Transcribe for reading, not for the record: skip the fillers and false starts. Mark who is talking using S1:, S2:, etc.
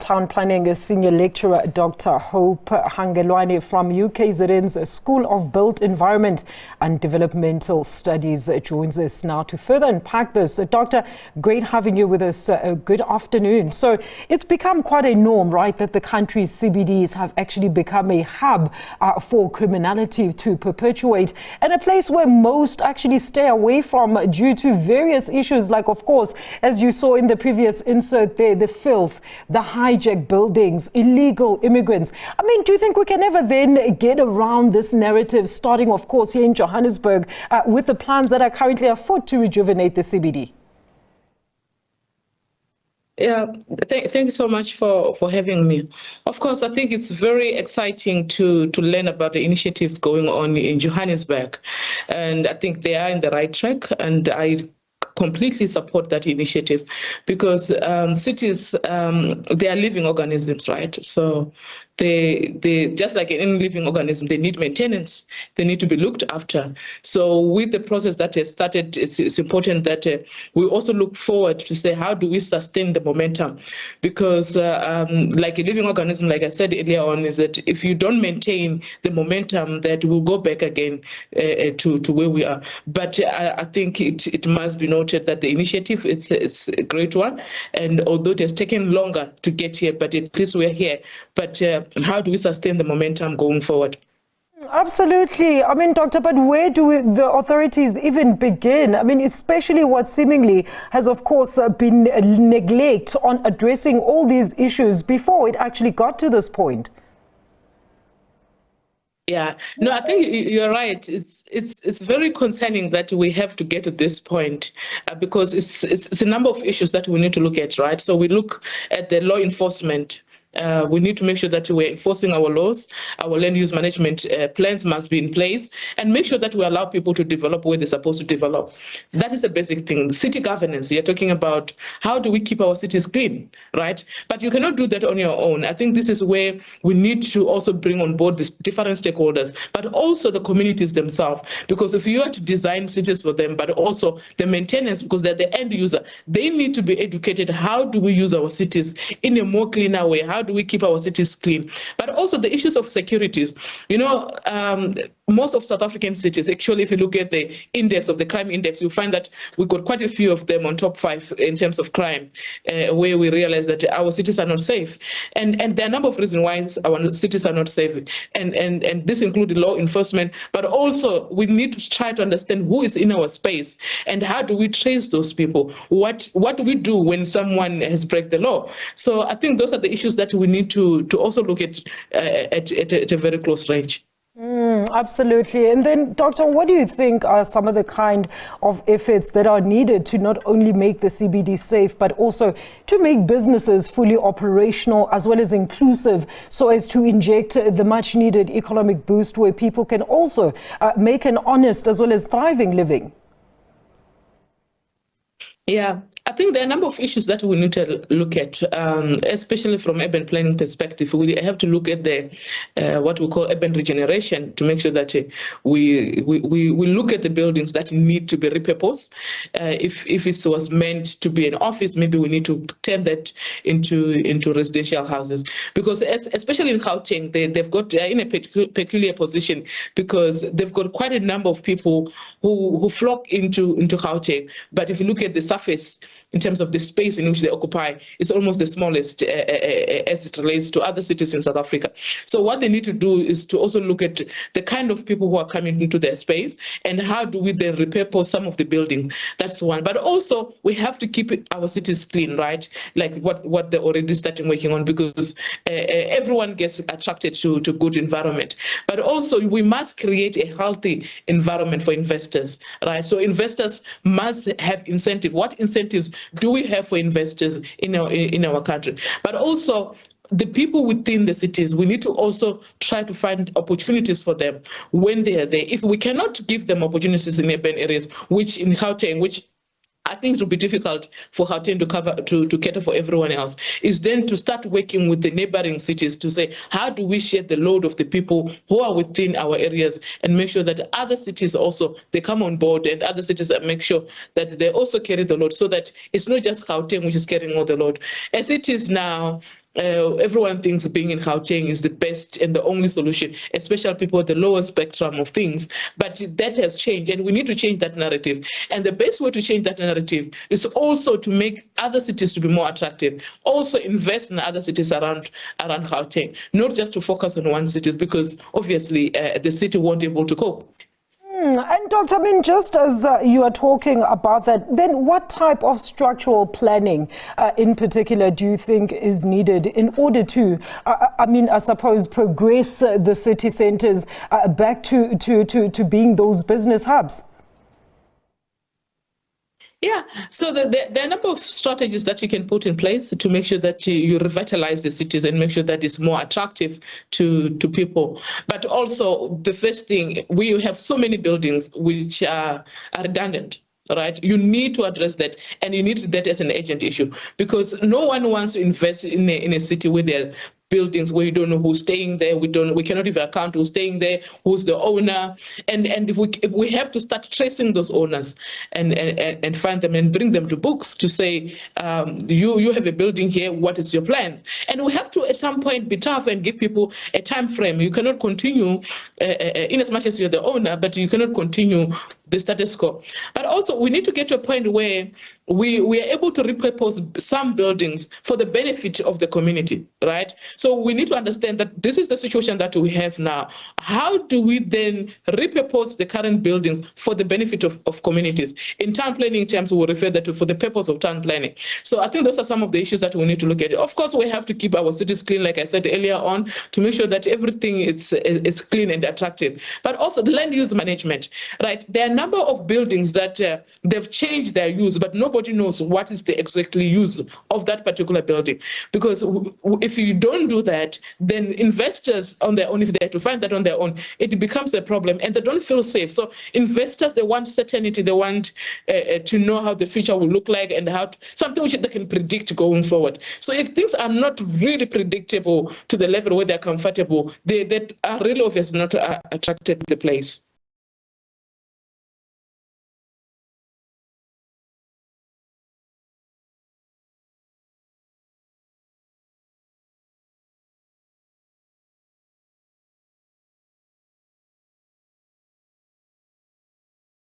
S1: Town Planning Senior Lecturer Dr Hope Hangwelani from UKZN's School of Built Environment and Developmental Studies joins us now to further unpack this. Doctor, great having you with us. Good afternoon. So it's become quite a norm, right, that the country's CBDs have actually become a hub for criminality to perpetuate, and a place where most actually stay away from due to various issues like, of course, as you saw in the previous insert there, the filth, the hijacked buildings, illegal immigrants. I mean, do you think we can ever then get around this narrative, starting, of course, here in Johannesburg, with the plans that are currently afoot to rejuvenate the CBD?
S2: Yeah, thank you so much for having me. Of course, I think it's very exciting to learn about the initiatives going on in Johannesburg. And I think they are in the right track, and I completely support that initiative, because cities, they are living organisms, right? So they just like any living organism, they need maintenance, they need to be looked after. So with the process that has started, it's important that we also look forward to say, how do we sustain the momentum? Because like a living organism, like I said earlier on, is that if you don't maintain the momentum, that will go back again to where we are. But I think it must be noted that the initiative, it's a great one, and although it has taken longer to get here, but at least we're here. But how do we sustain the momentum going forward?
S1: Absolutely. I mean, Doctor, but where do the authorities even begin? I mean, especially what seemingly has, of course, been neglect on addressing all these issues before it actually got to this point.
S2: Yeah, no, I think you're right. It's very concerning that we have to get to this point, because it's a number of issues that we need to look at, right? So we look at the law enforcement. We need to make sure that we're enforcing our laws. Our land use management plans must be in place, and make sure that we allow people to develop where they're supposed to develop. That is a basic thing. City governance, you're talking about how do we keep our cities clean, right? But you cannot do that on your own. I think this is where we need to also bring on board the different stakeholders, but also the communities themselves. Because if you are to design cities for them, but also the maintenance, because they're the end user, they need to be educated. How do we use our cities in a more cleaner way? How do we keep our cities clean? But also the issues of securities. You know, most of South African cities, actually, if you look at the index of the crime index, you find that we've got quite a few of them on top 5 in terms of crime, where we realize that our cities are not safe. And there are a number of reasons why our cities are not safe. And this includes law enforcement, but also we need to try to understand who is in our space and how do we trace those people? What do we do when someone has break the law? So I think those are the issues that we need to also look at a very close range.
S1: Absolutely. And then, Doctor, what do you think are some of the kind of efforts that are needed to not only make the CBD safe, but also to make businesses fully operational as well as inclusive, so as to inject the much needed economic boost where people can also make an honest as well as thriving living?
S2: Yeah, I think there are a number of issues that we need to look at, especially from urban planning perspective. We have to look at the what we call urban regeneration to make sure that we look at the buildings that need to be repurposed. If it was meant to be an office, maybe we need to turn that into residential houses. Because especially in Gauteng, they're in a peculiar position, because they've got quite a number of people who flock into Gauteng. But if you look at the surface, in terms of the space in which they occupy, it's almost the smallest as it relates to other cities in South Africa. So what they need to do is to also look at the kind of people who are coming into their space, and how do we then repurpose some of the building. That's one. But also we have to keep our cities clean, right? Like what they're already starting working on, because everyone gets attracted to good environment. But also we must create a healthy environment for investors, right? So investors must have incentive. What incentives do we have for investors in our country? But also the people within the cities, we need to also try to find opportunities for them when they are there. If we cannot give them opportunities in urban areas, which in Gauteng, which I think it will be difficult for Gauteng to cater for everyone else, is then to start working with the neighboring cities to say, how do we share the load of the people who are within our areas, and make sure that other cities also, they come on board, and other cities make sure that they also carry the load, so that it's not just Gauteng which is carrying all the load. As it is now, everyone thinks being in Gauteng is the best and the only solution, especially people at the lower spectrum of things. But that has changed, and we need to change that narrative. And the best way to change that narrative is also to make other cities to be more attractive. Also invest in other cities around Gauteng, not just to focus on one city, because obviously the city won't be able to cope.
S1: And Dr. I mean, just as you are talking about that, then what type of structural planning in particular do you think is needed in order to, I suppose, progress the city centres back to being those business hubs?
S2: Yeah, so there are a number of strategies that you can put in place to make sure that you revitalize the cities and make sure that it's more attractive to people. But also, the first thing, we have so many buildings which are redundant. Right, you need to address that, and you need that as an urgent issue, because no one wants to invest in a city where there are buildings where you don't know who's staying there. We cannot even account who's staying there, who's the owner, and if we have to start tracing those owners and find them and bring them to books to say, you have a building here, what is your plan? And we have to at some point be tough and give people a time frame. You cannot continue in as much as you're the owner, but you cannot continue the status quo. But also we need to get to a point where we are able to repurpose some buildings for the benefit of the community, right? So we need to understand that this is the situation that we have now. How do we then repurpose the current buildings for the benefit of communities? In town planning terms, we refer that to for the purpose of town planning. So I think those are some of the issues that we need to look at. Of course, we have to keep our cities clean, like I said earlier on, to make sure that everything is clean and attractive. But also the land use management, right? There are a number of buildings that they've changed their use, but nobody knows what is the exactly use of that particular building. Because if you don't do that, then investors on their own, if they have to find that on their own, it becomes a problem and they don't feel safe. So investors, they want certainty, they want to know how the future will look like and something which they can predict going forward. So if things are not really predictable to the level where they're comfortable, they are really obviously not attracted to the place.